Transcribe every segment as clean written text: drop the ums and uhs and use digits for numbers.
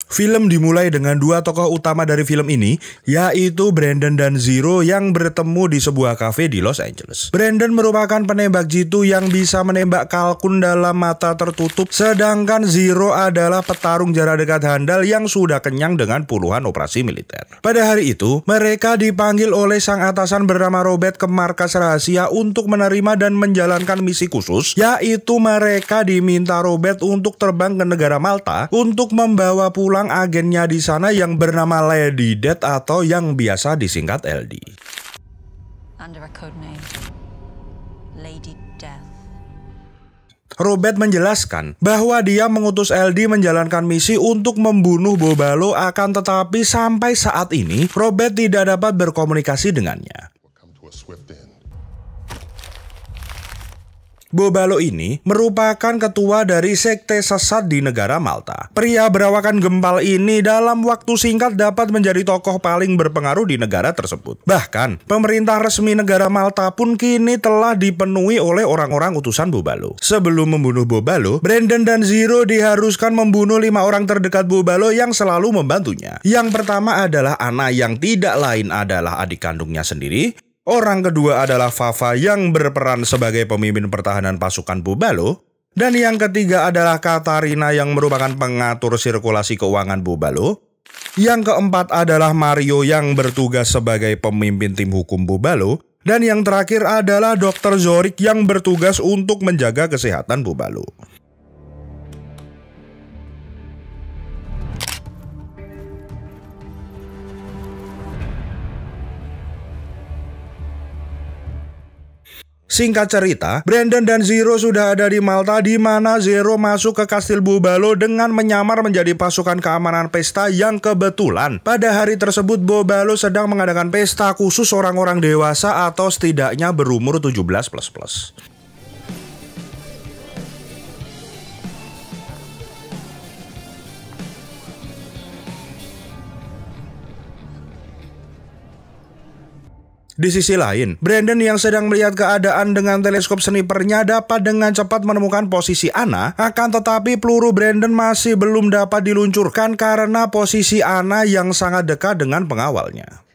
Film dimulai dengan dua tokoh utama dari film ini, yaitu Brandon dan Zero yang bertemu di sebuah kafe di Los Angeles. Brandon merupakan penembak jitu yang bisa menembak kalkun dalam mata tertutup, sedangkan Zero adalah petarung jarak dekat handal yang sudah kenyang dengan puluhan operasi militer. Pada hari itu, mereka dipanggil oleh sang atasan bernama Robert ke markas rahasia untuk menerima dan menjalankan misi khusus, yaitu mereka diminta Robert untuk terbang ke negara Malta untuk membawa pulang agennya di sana yang bernama Lady Death atau yang biasa disingkat LD. Under a code name, Lady Death. Robert menjelaskan bahwa dia mengutus LD menjalankan misi untuk membunuh Bobalo, akan tetapi sampai saat ini Robert tidak dapat berkomunikasi dengannya. Bobalo ini merupakan ketua dari sekte sesat di negara Malta. Pria berawakan gempal ini dalam waktu singkat dapat menjadi tokoh paling berpengaruh di negara tersebut. Bahkan, pemerintah resmi negara Malta pun kini telah dipenuhi oleh orang-orang utusan Bobalo. Sebelum membunuh Bobalo, Brandon dan Zero diharuskan membunuh 5 orang terdekat Bobalo yang selalu membantunya. Yang pertama adalah Anna yang tidak lain adalah adik kandungnya sendiri. Orang kedua adalah Vava yang berperan sebagai pemimpin pertahanan pasukan Bobalo. Dan yang ketiga adalah Katarina yang merupakan pengatur sirkulasi keuangan Bobalo. Yang keempat adalah Mario yang bertugas sebagai pemimpin tim hukum Bobalo. Dan yang terakhir adalah Dr. Zorik yang bertugas untuk menjaga kesehatan Bobalo. Singkat cerita, Brandon dan Zero sudah ada di Malta, di mana Zero masuk ke kastil Bobalo dengan menyamar menjadi pasukan keamanan pesta yang kebetulan pada hari tersebut Bobalo sedang mengadakan pesta khusus orang-orang dewasa atau setidaknya berumur 17++. Di sisi lain, Brandon yang sedang melihat keadaan dengan teleskop snipernya dapat dengan cepat menemukan posisi Anna, akan tetapi peluru Brandon masih belum dapat diluncurkan karena posisi Anna yang sangat dekat dengan pengawalnya.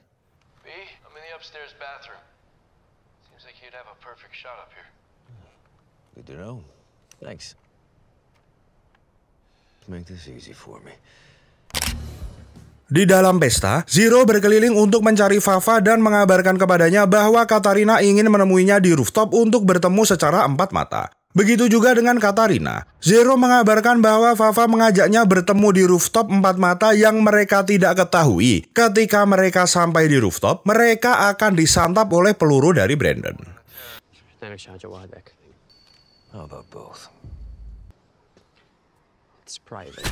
I'm in the upstairs bathroom. Seems like you'd have a perfect shot up here. Good to know. Thanks. Make this easy for me. Di dalam pesta, Zero berkeliling untuk mencari Vava dan mengabarkan kepadanya bahwa Katarina ingin menemuinya di rooftop untuk bertemu secara empat mata. Begitu juga dengan Katarina. Zero mengabarkan bahwa Vava mengajaknya bertemu di rooftop empat mata yang mereka tidak ketahui. Ketika mereka sampai di rooftop, mereka akan disantap oleh peluru dari Brandon. How about both? It's private.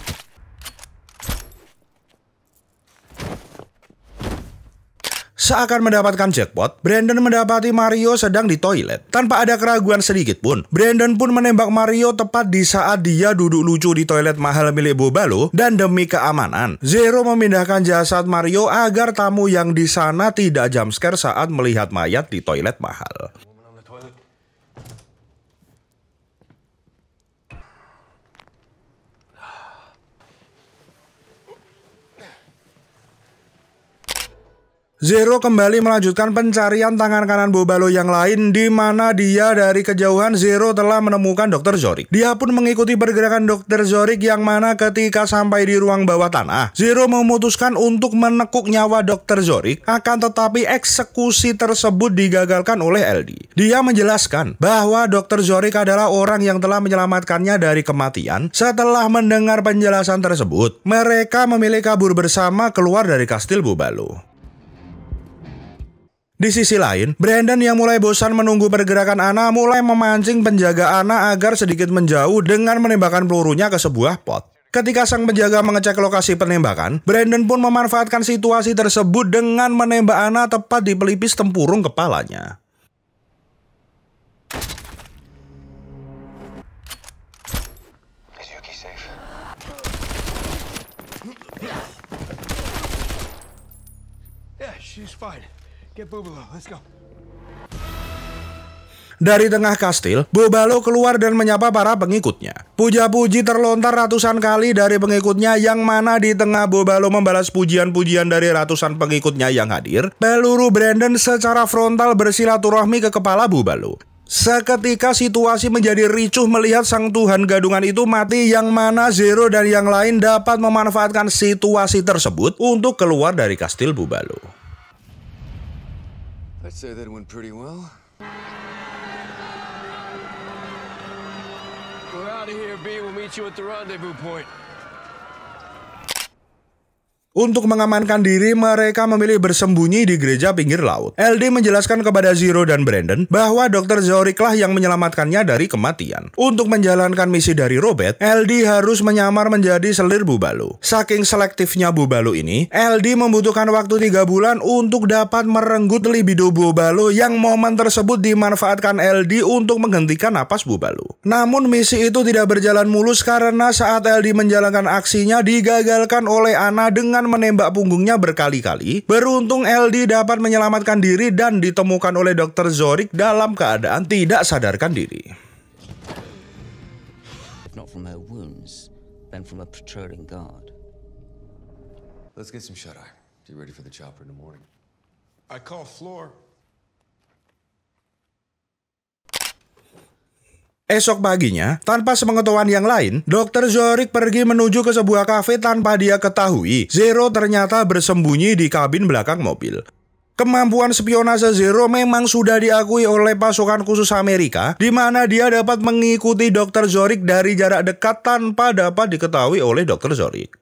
Seakan mendapatkan jackpot, Brandon mendapati Mario sedang di toilet. Tanpa ada keraguan sedikit pun, Brandon pun menembak Mario tepat di saat dia duduk lucu di toilet mahal milik Bobalo. Dan demi keamanan, Zero memindahkan jasad Mario agar tamu yang di sana tidak jumpscare saat melihat mayat di toilet mahal. Zero kembali melanjutkan pencarian tangan kanan Bobalo yang lain, di mana dia dari kejauhan Zero telah menemukan Dr. Zorik. Dia pun mengikuti pergerakan Dr. Zorik yang mana ketika sampai di ruang bawah tanah, Zero memutuskan untuk menekuk nyawa Dr. Zorik, akan tetapi eksekusi tersebut digagalkan oleh LD. Dia menjelaskan bahwa Dr. Zorik adalah orang yang telah menyelamatkannya dari kematian. Setelah mendengar penjelasan tersebut, mereka memilih kabur bersama keluar dari kastil Bobalo. Di sisi lain, Brandon yang mulai bosan menunggu pergerakan Anna mulai memancing penjaga Anna agar sedikit menjauh dengan menembakkan pelurunya ke sebuah pot. Ketika sang penjaga mengecek lokasi penembakan, Brandon pun memanfaatkan situasi tersebut dengan menembak Anna tepat di pelipis tempurung kepalanya. Is Yuki safe? Yeah, she's fine. Get Bobalo, let's go. Dari tengah kastil, Bubalo keluar dan menyapa para pengikutnya. Puja-puji terlontar ratusan kali dari pengikutnya, yang mana di tengah Bubalo membalas pujian-pujian dari ratusan pengikutnya yang hadir, peluru Brandon secara frontal bersilaturahmi ke kepala Bubalo. Seketika situasi menjadi ricuh melihat sang Tuhan gadungan itu mati, yang mana Zero dan yang lain dapat memanfaatkan situasi tersebut untuk keluar dari kastil Bubalo. I'd say that went pretty well. We're out of here, B. We'll meet you at the rendezvous point. Untuk mengamankan diri, mereka memilih bersembunyi di gereja pinggir laut. LD menjelaskan kepada Zero dan Brandon bahwa Dr. Zoric lah yang menyelamatkannya dari kematian. Untuk menjalankan misi dari Robert, LD harus menyamar menjadi selir Bubalo. Saking selektifnya Bubalo ini, LD membutuhkan waktu 3 bulan untuk dapat merenggut libido Bubalo, yang momen tersebut dimanfaatkan LD untuk menghentikan napas Bubalo. Namun misi itu tidak berjalan mulus karena saat LD menjalankan aksinya digagalkan oleh Anna dengan menembak punggungnya berkali-kali. Beruntung LD dapat menyelamatkan diri dan ditemukan oleh Dr. Zoric dalam keadaan tidak sadarkan diri. If not from her wounds, then from a protruding guard. Let's get some shut-eye. Be ready for the chopper in the morning. I call floor. Esok paginya, tanpa sepengetahuan yang lain, Dr. Zoric pergi menuju ke sebuah kafe tanpa dia ketahui. Zero ternyata bersembunyi di kabin belakang mobil. Kemampuan spionase Zero memang sudah diakui oleh pasukan khusus Amerika, di mana dia dapat mengikuti Dr. Zoric dari jarak dekat tanpa dapat diketahui oleh Dr. Zoric.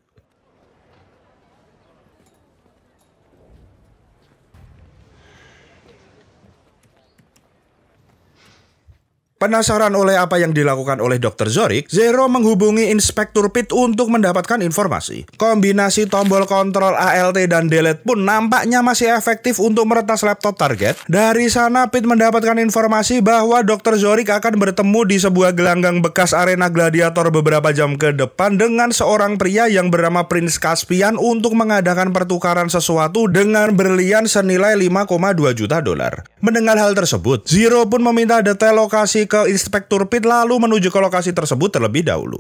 Penasaran oleh apa yang dilakukan oleh Dr. Zoric, Zero menghubungi Inspektur Pitt untuk mendapatkan informasi. Kombinasi tombol kontrol ALT dan delete pun nampaknya masih efektif untuk meretas laptop target. Dari sana Pitt mendapatkan informasi bahwa Dr. Zoric akan bertemu di sebuah gelanggang bekas arena gladiator beberapa jam ke depan dengan seorang pria yang bernama Prince Caspian untuk mengadakan pertukaran sesuatu dengan berlian senilai 5,2 juta dolar. Mendengar hal tersebut, Zero pun meminta detail lokasi ke Inspektur Pitt lalu menuju ke lokasi tersebut terlebih dahulu.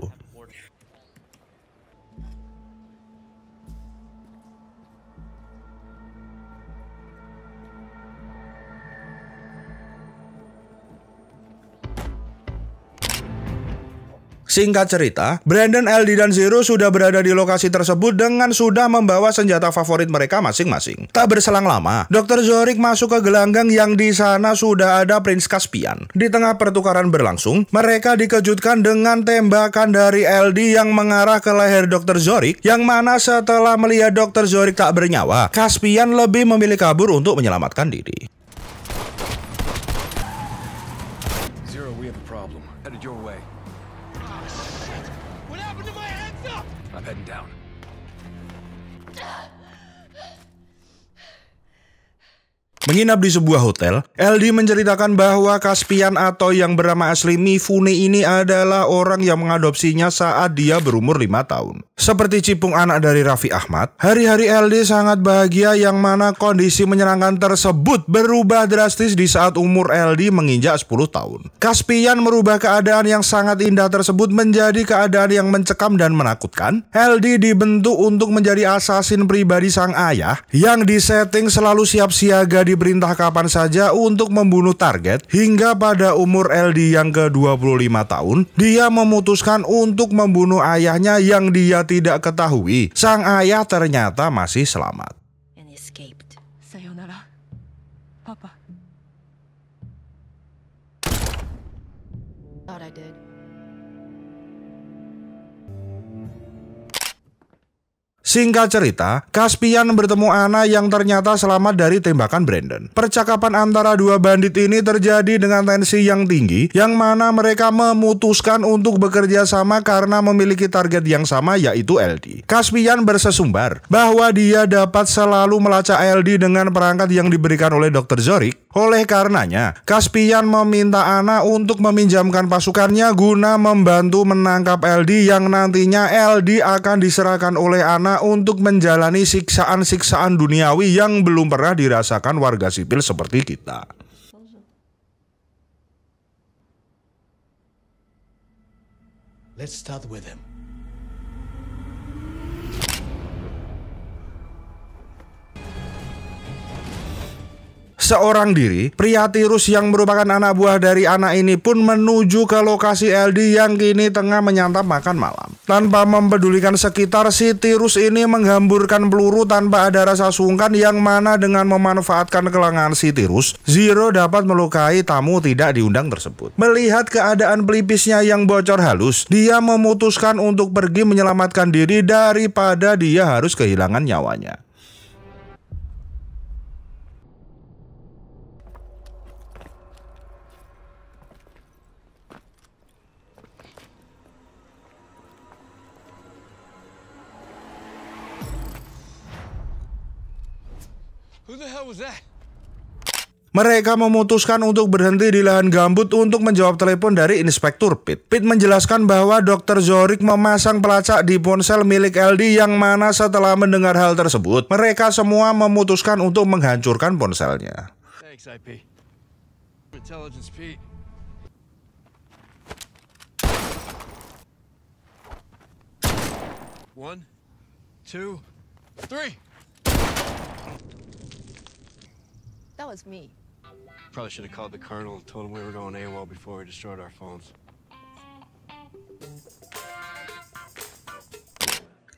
Singkat cerita, Brandon, LD, dan Zero sudah berada di lokasi tersebut dengan sudah membawa senjata favorit mereka masing-masing. Tak berselang lama, Dr. Zoric masuk ke gelanggang yang di sana sudah ada Prince Caspian. Di tengah pertukaran berlangsung, mereka dikejutkan dengan tembakan dari LD yang mengarah ke leher Dr. Zoric, yang mana setelah melihat Dr. Zoric tak bernyawa, Caspian lebih memilih kabur untuk menyelamatkan diri. Zero, we have a problem. Headed your way. What happened to my hands up? I'm heading down. Menginap di sebuah hotel, LD menceritakan bahwa Caspian atau yang bernama asli Mifune ini adalah orang yang mengadopsinya saat dia berumur 5 tahun. Seperti cipung anak dari Raffi Ahmad, hari-hari LD sangat bahagia, yang mana kondisi menyenangkan tersebut berubah drastis di saat umur LD menginjak 10 tahun. Caspian merubah keadaan yang sangat indah tersebut menjadi keadaan yang mencekam dan menakutkan. LD dibentuk untuk menjadi asasin pribadi sang ayah, yang disetting selalu siap siaga diperintah kapan saja untuk membunuh target. Hingga pada umur LD yang ke-25 tahun, dia memutuskan untuk membunuh ayahnya yang dia tidak ketahui. Sang ayah ternyata masih selamat. And escaped. Sayonara, Papa. Thought I did. Singkat cerita, Caspian bertemu Anna yang ternyata selamat dari tembakan Brandon. Percakapan antara dua bandit ini terjadi dengan tensi yang tinggi, yang mana mereka memutuskan untuk bekerja sama karena memiliki target yang sama, yaitu LD. Caspian bersesumbar bahwa dia dapat selalu melacak LD dengan perangkat yang diberikan oleh Dr. Zoric. Oleh karenanya, Caspian meminta Anna untuk meminjamkan pasukannya guna membantu menangkap LD, yang nantinya LD akan diserahkan oleh Anna untuk menjalani siksaan-siksaan duniawi yang belum pernah dirasakan warga sipil seperti kita. Let's start with him. Seorang diri, pria tirus yang merupakan anak buah dari anak ini pun menuju ke lokasi LD yang kini tengah menyantap makan malam. Tanpa mempedulikan sekitar, si tirus ini menghamburkan peluru tanpa ada rasa sungkan, yang mana dengan memanfaatkan kelengahan si tirus, Zero dapat melukai tamu tidak diundang tersebut. Melihat keadaan pelipisnya yang bocor halus, dia memutuskan untuk pergi menyelamatkan diri daripada dia harus kehilangan nyawanya. Who the hell was that? Mereka memutuskan untuk berhenti di lahan gambut untuk menjawab telepon dari Inspektur Pitt. Pitt menjelaskan bahwa Dr. Zurich memasang pelacak di ponsel milik LD, yang mana setelah mendengar hal tersebut, mereka semua memutuskan untuk menghancurkan ponselnya. Thanks, IP. Intelligence, Pete. One, two, three. That was me. Probably should have called the colonel and told him we were going AWOL before we destroyed our phones.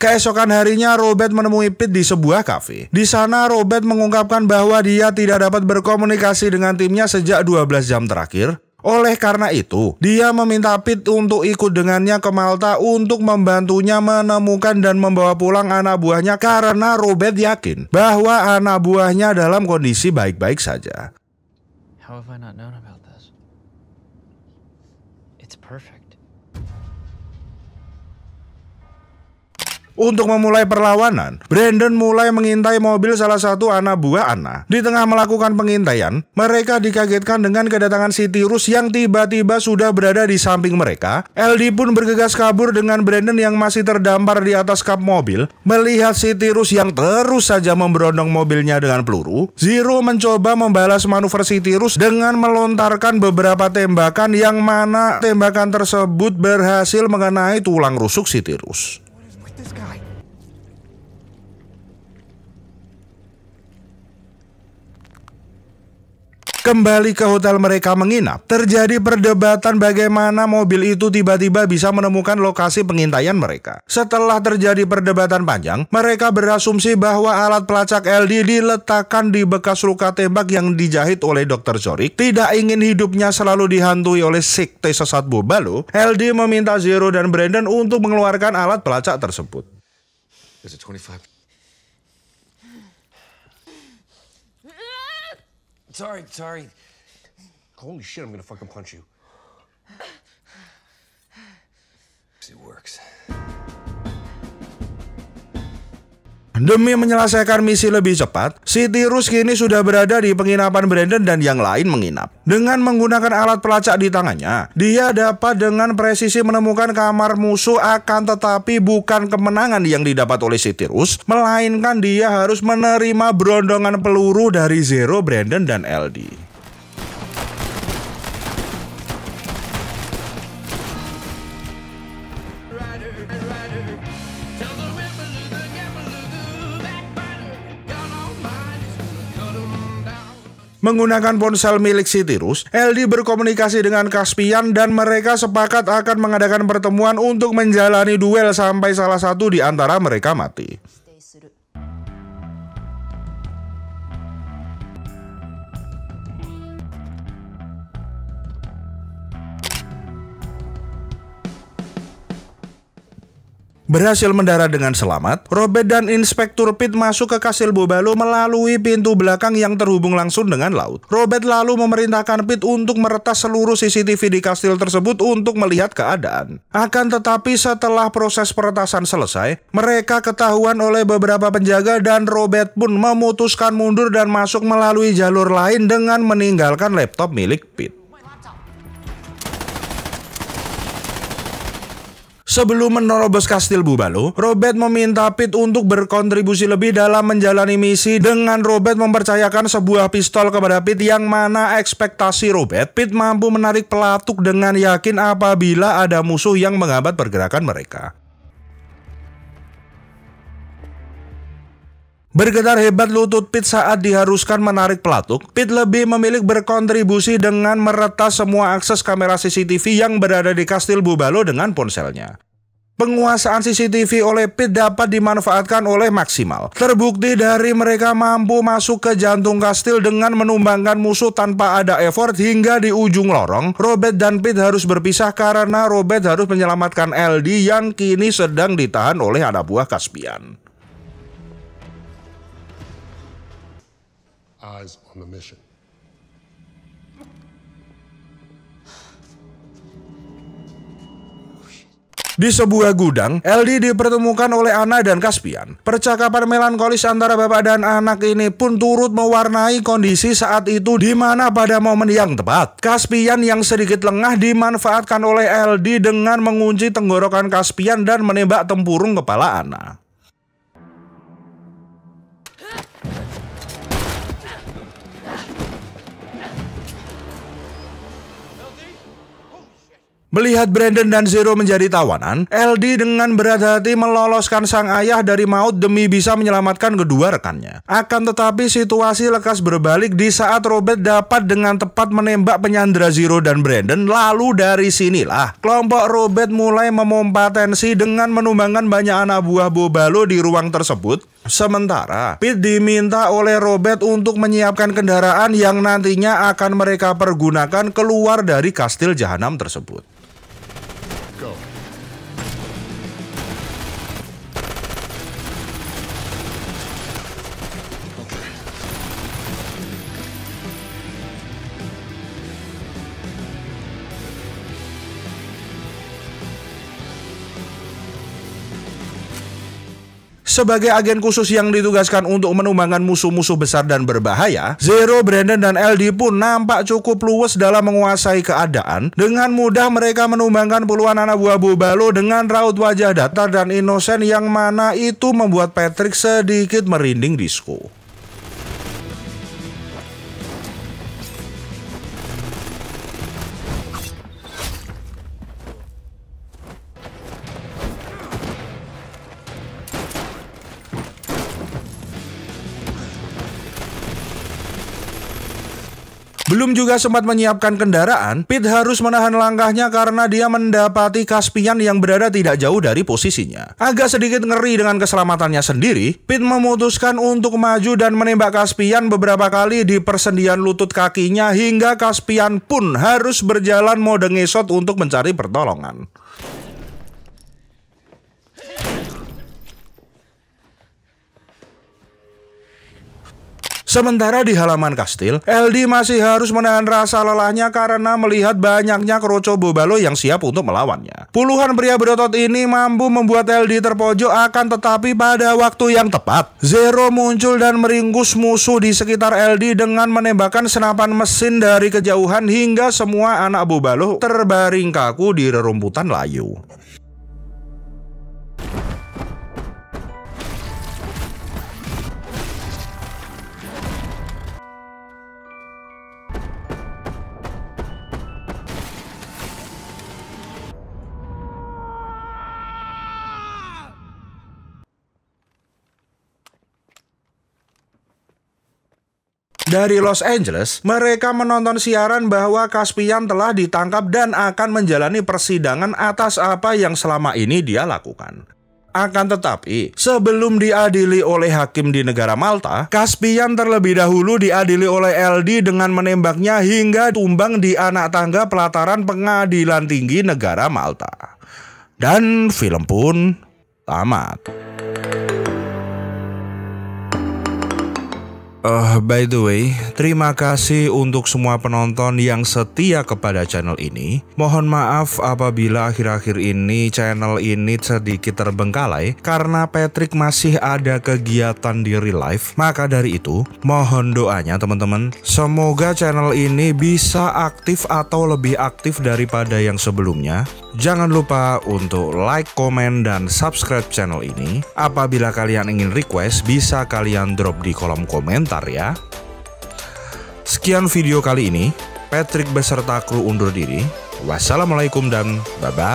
Keesokan harinya, Robert menemui Pitt di sebuah kafe. Di sana, Robert mengungkapkan bahwa dia tidak dapat berkomunikasi dengan timnya sejak 12 jam terakhir. Oleh karena itu, dia meminta Pitt untuk ikut dengannya ke Malta untuk membantunya menemukan dan membawa pulang anak buahnya, karena Robert yakin bahwa anak buahnya dalam kondisi baik-baik saja. How have I not known about this? It's perfect. Untuk memulai perlawanan, Brandon mulai mengintai mobil salah satu anak buah Anna. Di tengah melakukan pengintaian, mereka dikagetkan dengan kedatangan si tirus yang tiba-tiba sudah berada di samping mereka. LD pun bergegas kabur dengan Brandon yang masih terdampar di atas kap mobil. Melihat si tirus yang terus saja memberondong mobilnya dengan peluru, Zero mencoba membalas manuver si tirus dengan melontarkan beberapa tembakan, yang mana tembakan tersebut berhasil mengenai tulang rusuk si tirus. This guy. Kembali ke hotel mereka menginap, terjadi perdebatan bagaimana mobil itu tiba-tiba bisa menemukan lokasi pengintaian mereka. Setelah terjadi perdebatan panjang, mereka berasumsi bahwa alat pelacak LD diletakkan di bekas luka tembak yang dijahit oleh Dr. Zurich. Tidak ingin hidupnya selalu dihantui oleh sekte sesat Bobalo, LD meminta Zero dan Brandon untuk mengeluarkan alat pelacak tersebut. There's a 25. Sorry. Holy shit, I'm gonna fucking punch you. It works. Demi menyelesaikan misi lebih cepat, si tirus kini sudah berada di penginapan Brandon dan yang lain menginap. Dengan menggunakan alat pelacak di tangannya, dia dapat dengan presisi menemukan kamar musuh, akan tetapi bukan kemenangan yang didapat oleh si tirus, melainkan dia harus menerima berondongan peluru dari Zero, Brandon, dan LD. Menggunakan ponsel milik si tirus, LD berkomunikasi dengan Caspian dan mereka sepakat akan mengadakan pertemuan untuk menjalani duel sampai salah satu di antara mereka mati. Berhasil mendarat dengan selamat, Robert dan Inspektur Pitt masuk ke kastil Bobalo melalui pintu belakang yang terhubung langsung dengan laut. Robert lalu memerintahkan Pitt untuk meretas seluruh CCTV di kastil tersebut untuk melihat keadaan. Akan tetapi setelah proses peretasan selesai, mereka ketahuan oleh beberapa penjaga dan Robert pun memutuskan mundur dan masuk melalui jalur lain dengan meninggalkan laptop milik Pitt. Sebelum menerobos Kastil Bubalo, Robert meminta Pete untuk berkontribusi lebih dalam menjalani misi dengan Robert mempercayakan sebuah pistol kepada Pete yang mana ekspektasi Robert, Pete mampu menarik pelatuk dengan yakin apabila ada musuh yang menghambat pergerakan mereka. Bergetar hebat lutut Pete saat diharuskan menarik pelatuk. Pete lebih memilih berkontribusi dengan meretas semua akses kamera CCTV yang berada di Kastil Bubalo dengan ponselnya. Penguasaan CCTV oleh Pete dapat dimanfaatkan oleh maksimal. Terbukti dari mereka mampu masuk ke jantung kastil dengan menumbangkan musuh tanpa ada effort hingga di ujung lorong. Robert dan Pete harus berpisah karena Robert harus menyelamatkan LD yang kini sedang ditahan oleh anak buah Caspian. Eyes on the mission. Di sebuah gudang, LD dipertemukan oleh Anna dan Caspian. Percakapan melankolis antara bapak dan anak ini pun turut mewarnai kondisi saat itu, di mana pada momen yang tepat, Caspian yang sedikit lengah dimanfaatkan oleh LD dengan mengunci tenggorokan Caspian dan menembak tempurung kepala Anna. Melihat Brandon dan Zero menjadi tawanan, LD dengan berat hati meloloskan sang ayah dari maut demi bisa menyelamatkan kedua rekannya. Akan tetapi situasi lekas berbalik di saat Robert dapat dengan tepat menembak penyandera Zero dan Brandon. Lalu dari sinilah kelompok Robert mulai memompa tensi dengan menumbangkan banyak anak buah Bubalo di ruang tersebut. Sementara Pete diminta oleh Robert untuk menyiapkan kendaraan yang nantinya akan mereka pergunakan keluar dari kastil jahanam tersebut. Go. Sebagai agen khusus yang ditugaskan untuk menumbangkan musuh-musuh besar dan berbahaya, Zero, Brandon, dan LD pun nampak cukup luwes dalam menguasai keadaan. Dengan mudah mereka menumbangkan puluhan anak buah Bubalo dengan raut wajah datar dan inosen yang mana itu membuat Patrick sedikit merinding disco. Belum juga sempat menyiapkan kendaraan, Pete harus menahan langkahnya karena dia mendapati Caspian yang berada tidak jauh dari posisinya. Agak sedikit ngeri dengan keselamatannya sendiri, Pete memutuskan untuk maju dan menembak Caspian beberapa kali di persendian lutut kakinya hingga Caspian pun harus berjalan mode ngesot untuk mencari pertolongan. Sementara di halaman kastil, LD masih harus menahan rasa lelahnya karena melihat banyaknya kroco Bubalo yang siap untuk melawannya. Puluhan pria berotot ini mampu membuat LD terpojok, akan tetapi pada waktu yang tepat, Zero muncul dan meringkus musuh di sekitar LD dengan menembakkan senapan mesin dari kejauhan hingga semua anak Bubalo terbaring kaku di rerumputan layu. Dari Los Angeles, mereka menonton siaran bahwa Caspian telah ditangkap dan akan menjalani persidangan atas apa yang selama ini dia lakukan. Akan tetapi, sebelum diadili oleh hakim di negara Malta, Caspian terlebih dahulu diadili oleh LD dengan menembaknya hingga tumbang di anak tangga pelataran pengadilan tinggi negara Malta. Dan film pun tamat. By the way, terima kasih untuk semua penonton yang setia kepada channel ini. Mohon maaf apabila akhir-akhir ini channel ini sedikit terbengkalai karena Patrick masih ada kegiatan di real life. Maka dari itu, mohon doanya teman-teman. Semoga channel ini bisa aktif atau lebih aktif daripada yang sebelumnya. Jangan lupa untuk like, komen, dan subscribe channel ini. Apabila kalian ingin request, bisa kalian drop di kolom komentar ya. Sekian video kali ini. Patrick beserta kru undur diri. Wassalamualaikum dan bye-bye.